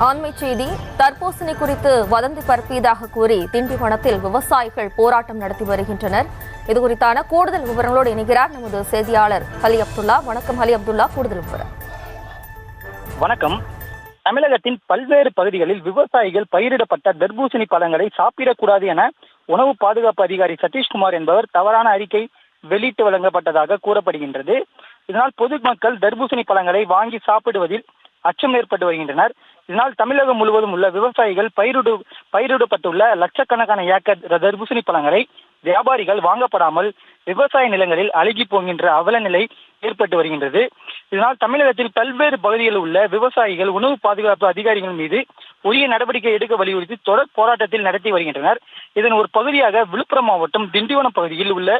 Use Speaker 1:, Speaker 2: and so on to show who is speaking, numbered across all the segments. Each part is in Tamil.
Speaker 1: ஆண்மை செய்தி. தர்பூசணி குறித்து வதந்தி பரப்பியதாக கூறி திண்டிவனத்தில் விவசாயிகள் போராட்டம் நடத்தி வருகின்றனர். இதுகுறித்தான கூடுதல் விவரங்களோடு இணைகிறார் நமது செய்தியாளர் அலி அப்துல்லா. வணக்கம் அலி அப்துல்லா, கூடுதல் விவரம்.
Speaker 2: வணக்கம். தமிழகத்தின் பல்வேறு பகுதிகளில் விவசாயிகள் பயிரிடப்பட்ட தர்பூசணி பழங்களை சாப்பிடக்கூடாது என உணவு பாதுகாப்பு அதிகாரி சதீஷ்குமார் என்பவர் தவறான அறிக்கை வெளியிட்டு வழங்கப்பட்டதாக கூறப்படுகின்றது. இதனால் பொதுமக்கள் தர்பூசணி பழங்களை வாங்கி சாப்பிடுவதில் அச்சம் ஏற்பட்டு வருகின்றனர். இதனால் தமிழகம் முழுவதும் உள்ள விவசாயிகள் பயிரிடப்பட்டுள்ள லட்சக்கணக்கான ஏக்கர் தர்பூசணி பழங்களை வியாபாரிகள் வாங்கப்படாமல் விவசாய நிலங்களில் அழுகி போகின்ற அவல நிலை ஏற்பட்டு வருகின்றது. இதனால் தமிழகத்தில் பல்வேறு பகுதிகளில் உள்ள விவசாயிகள் உணவு பாதுகாப்பு அதிகாரிகள் மீது உரிய நடவடிக்கை எடுக்க வலியுறுத்தி தொடர் போராட்டத்தில் நடத்தி வருகின்றனர். இதன் ஒரு பகுதியாக விழுப்புரம் மாவட்டம் திண்டிவனம் பகுதியில் உள்ள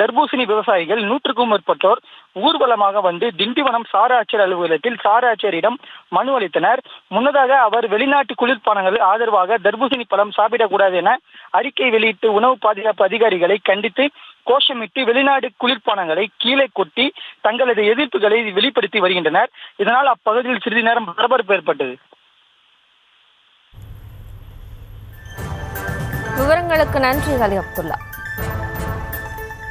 Speaker 2: தர்பூசணி விவசாயிகள் 100க்கும் மேற்பட்டோர் ஊர்வலமாக வந்து திண்டிவனம் சார ஆட்சியர் அலுவலகத்தில் சார ஆட்சியரிடம் மனு அளித்தனர். முன்னதாக அவர் வெளிநாட்டு குளிர்பானங்கள் ஆதரவாக தர்பூசணி பழம் சாப்பிடக்கூடாது என அறிக்கை வெளியிட்டு உணவு பாதுகாப்பு அதிகாரிகளை கண்டித்து கோஷமிட்டு வெளிநாடு குளிர்பானங்களை கீழே கொட்டி தங்களது எதிர்ப்புகளை வெளிப்படுத்தி வருகின்றனர். இதனால் அப்பகுதியில் சிறிது நேரம் பரபரப்பு ஏற்பட்டது.
Speaker 1: விவரங்களுக்கு நன்றி அலி அப்துல்லா.